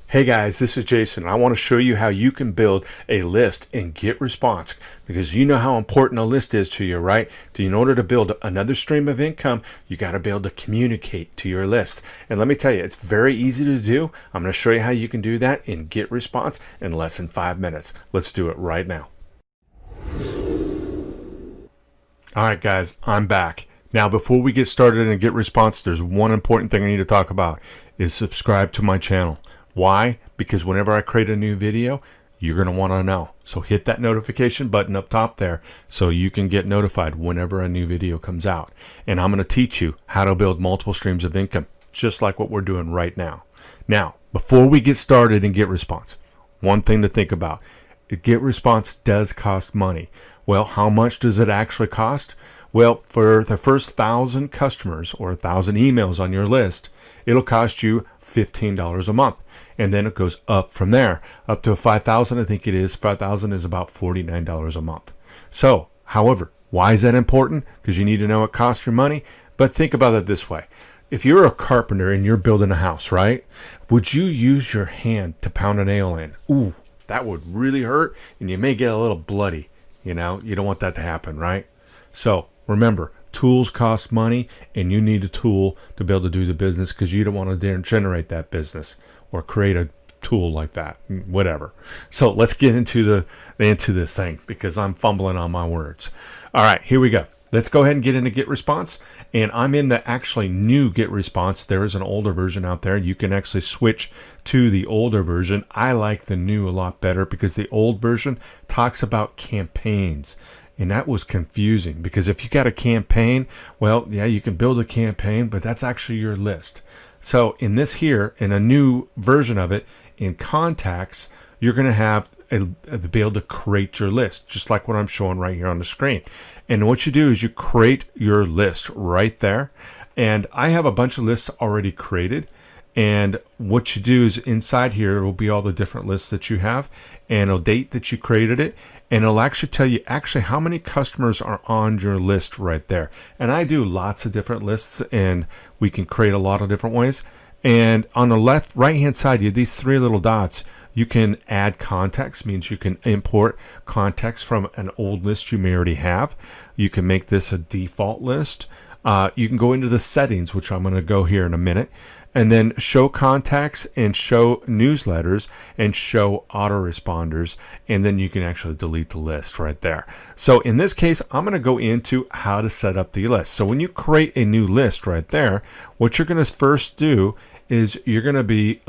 Hey guys, this is Jason. I want to show you how you can build a list in GetResponse because you know how important a list is to you, right? In order to build another stream of income, you got to be able to communicate to your list. And let me tell you, it's very easy to do. I'm going to show you how you can do that in GetResponse in less than 5 minutes. Let's do it right now. All right, guys, I'm back. Now, before we get started and GetResponse, there's one important thing I need to talk about is subscribe to my channel. Why? Because whenever I create a new video, you're going to want to know. So hit that notification button up top there so you can get notified whenever a new video comes out. And I'm going to teach you how to build multiple streams of income, just like what we're doing right now. Now, before we get started and GetResponse, one thing to think about. GetResponse does cost money. Well, how much does it actually cost? Well, for the first 1,000 customers or 1,000 emails on your list, it'll cost you $15 a month. And then it goes up from there, up to 5,000, I think it is. 5,000 is about $49 a month. So, however, why is that important? Because you need to know it costs your money. But think about it this way. If you're a carpenter and you're building a house, right? Would you use your hand to pound a nail in? Ooh, that would really hurt, and you may get a little bloody. You know, you don't want that to happen, right? So remember, tools cost money, and you need a tool to be able to do the business because you don't want to generate that business or create a tool like that, whatever. So let's get into this thing because I'm fumbling on my words. All right, here we go. Let's go ahead and get into GetResponse, and I'm in the actually new GetResponse. There is an older version out there. You can actually switch to the older version. I like the new a lot better because the old version talks about campaigns. And that was confusing because if you got a campaign, well, yeah, you can build a campaign, but that's actually your list. So in this here, in a new version of it, in contacts, you're going to have be able to create your list, just like what I'm showing right here on the screen. And what you do is you create your list right there. And I have a bunch of lists already created. And what you do is inside here will be all the different lists that you have and a date that you created it. And it'll actually tell you how many customers are on your list right there. And I do lots of different lists, and we can create a lot of different ways. And on the right hand side, you have these three little dots. You can add contacts, means you can import contacts from an old list you may already have. You can make this a default list. You can go into the settings, which I'm going to go here in a minute, and then show contacts and show newsletters and show autoresponders, and then you can actually delete the list right there. So in this case, I'm going to go into how to set up the list. So when you create a new list right there, what you're going to first do is you're going to be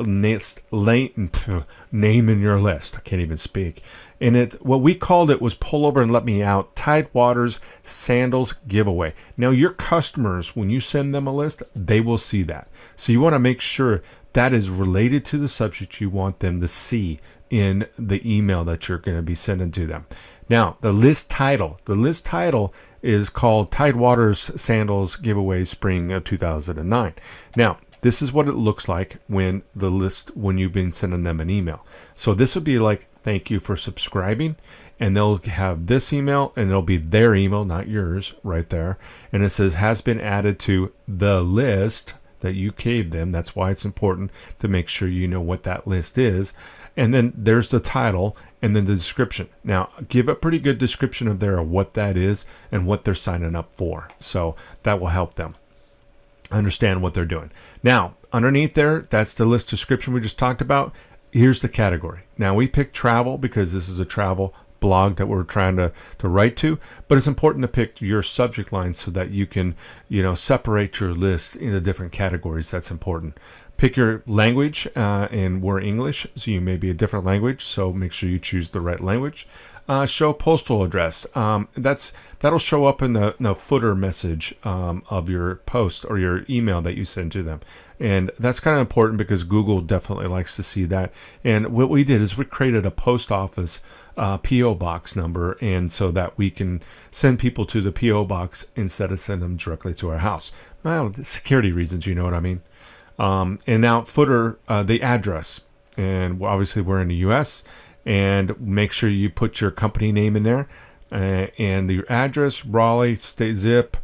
naming your list. I can't even speak. And what we called it was Pull Over and Let Me Out Tidewaters Sandals Giveaway. Now your customers, when you send them a list, they will see that. So you want to make sure that is related to the subject you want them to see in the email that you're going to be sending to them. Now the list title is called Tidewaters Sandals Giveaway Spring of 2009. Now this is what it looks like when you've been sending them an email. So this would be like, thank you for subscribing, and they'll have this email, and it'll be their email, not yours, right there. And it says has been added to the list that you gave them. That's why it's important to make sure you know what that list is. And then there's the title and then the description. Now give a pretty good description of what that is and what they're signing up for. So that will help them understand what they're doing. Now underneath there, that's the list description we just talked about. Here's the category. Now we picked travel because this is a travel blog that we're trying to write to, but it's important to pick your subject line so that you can separate your list into different categories. That's important. Pick your language, and we're English, so you may be a different language, so make sure you choose the right language. Show postal address. That'll show up in the footer message of your post or your email that you send to them. And that's kind of important because Google definitely likes to see that. And what we did is we created a post office P.O. box number, and so that we can send people to the P.O. box instead of send them directly to our house. Well, security reasons, you know what I mean. And now footer, the address. And obviously we're in the U.S., and make sure you put your company name in there and your address, Raleigh, state zip,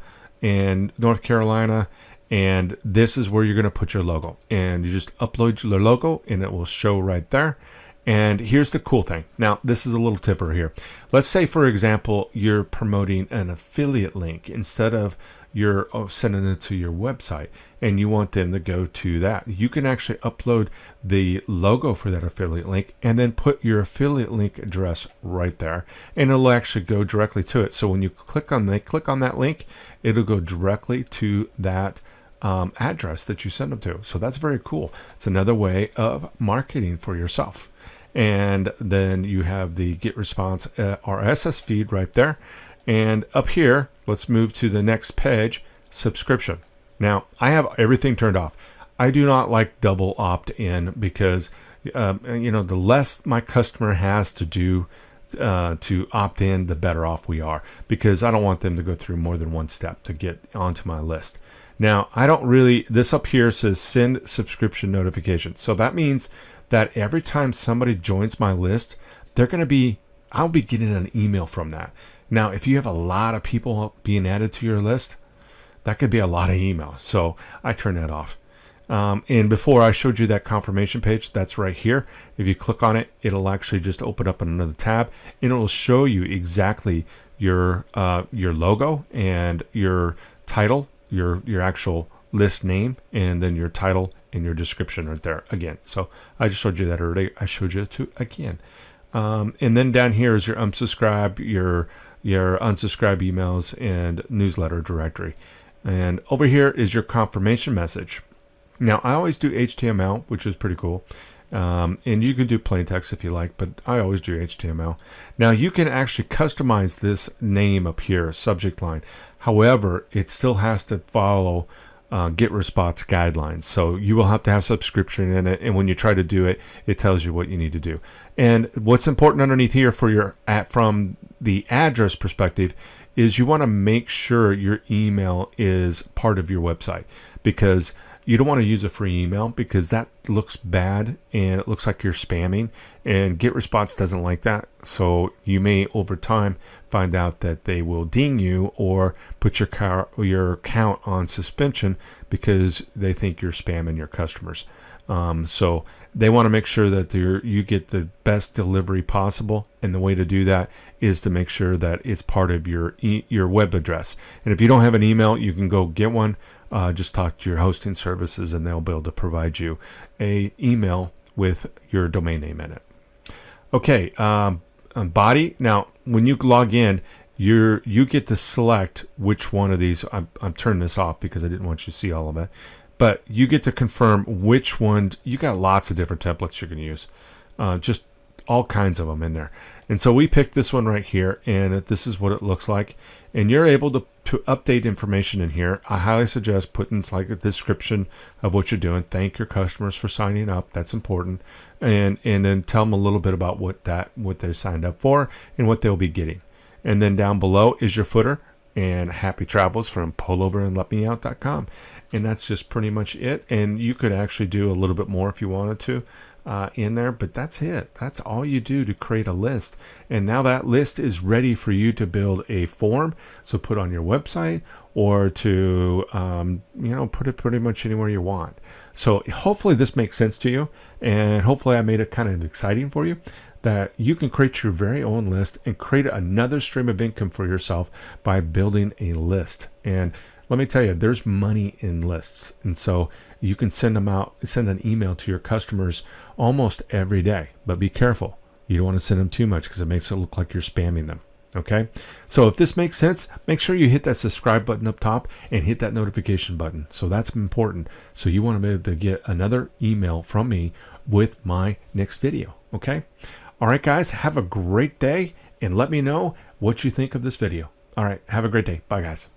and North Carolina, And this is where you're going to put your logo, and you just upload your logo and it will show right there. And here's the cool thing. Now, this is a little tipper here. Let's say, for example, you're promoting an affiliate link instead of you're sending it to your website, and you want them to go to that. You can actually upload the logo for that affiliate link and then put your affiliate link address right there, and it'll actually go directly to it. So when you click on that link, it'll go directly to that address that you send them to. So that's very cool. It's another way of marketing for yourself. And then you have the GetResponse RSS feed right there. And up here, let's move to the next page, subscription. Now, I have everything turned off. I do not like double opt-in because, the less my customer has to do to opt in, the better off we are, because I don't want them to go through more than one step to get onto my list. Now, this up here says send subscription notification. So that means that every time somebody joins my list, I'll be getting an email from that. Now, if you have a lot of people being added to your list, that could be a lot of emails. So I turn that off. And before I showed you that confirmation page, that's right here. If you click on it, it'll actually just open up another tab, and it'll show you exactly your logo and your title, your actual list name, and then your title and your description right there again. So I just showed you that already. I showed you it again. And then down here is your unsubscribe, your unsubscribe emails and newsletter directory. And over here is your confirmation message. Now, I always do HTML, which is pretty cool. And you can do plain text if you like, but I always do HTML. Now, you can actually customize this name up here, subject line. However, it still has to follow GetResponse guidelines. So you will have to have subscription in it, and when you try to do it, it tells you what you need to do. And what's important underneath here from the address perspective is you want to make sure your email is part of your website, because you don't want to use a free email, because that looks bad and it looks like you're spamming, and GetResponse doesn't like that. So you may over time find out that they will ding you or put your account on suspension because they think you're spamming your customers. So they want to make sure that you get the best delivery possible, and the way to do that is to make sure that it's part of your web address. And if you don't have an email, you can go get one. Just talk to your hosting services, and they'll be able to provide you a email with your domain name in it. Okay, body. Now, when you log in, you get to select which one of these. I'm turning this off because I didn't want you to see all of it. But you get to confirm which one. You got lots of different templates you can use, just all kinds of them in there. And so we picked this one right here, and this is what it looks like. And you're able to update information in here. I highly suggest putting like a description of what you're doing. Thank your customers for signing up. That's important. And then tell them a little bit about what they signed up for and what they'll be getting. And then down below is your footer and happy travels from pulloverandletmeout.com. And that's just pretty much it. And you could actually do a little bit more if you wanted to in there, but that's it. That's all you do to create a list. And now that list is ready for you to build a form. So put on your website, or to put it pretty much anywhere you want. So hopefully this makes sense to you, and hopefully I made it kind of exciting for you, that you can create your very own list and create another stream of income for yourself by building a list. And let me tell you, there's money in lists. And so you can send an email to your customers almost every day, but be careful. You don't want to send them too much because it makes it look like you're spamming them. Okay. So if this makes sense, make sure you hit that subscribe button up top and hit that notification button. So that's important. So you want to be able to get another email from me with my next video. Okay. All right, guys, have a great day, and let me know what you think of this video. All right. Have a great day. Bye, guys.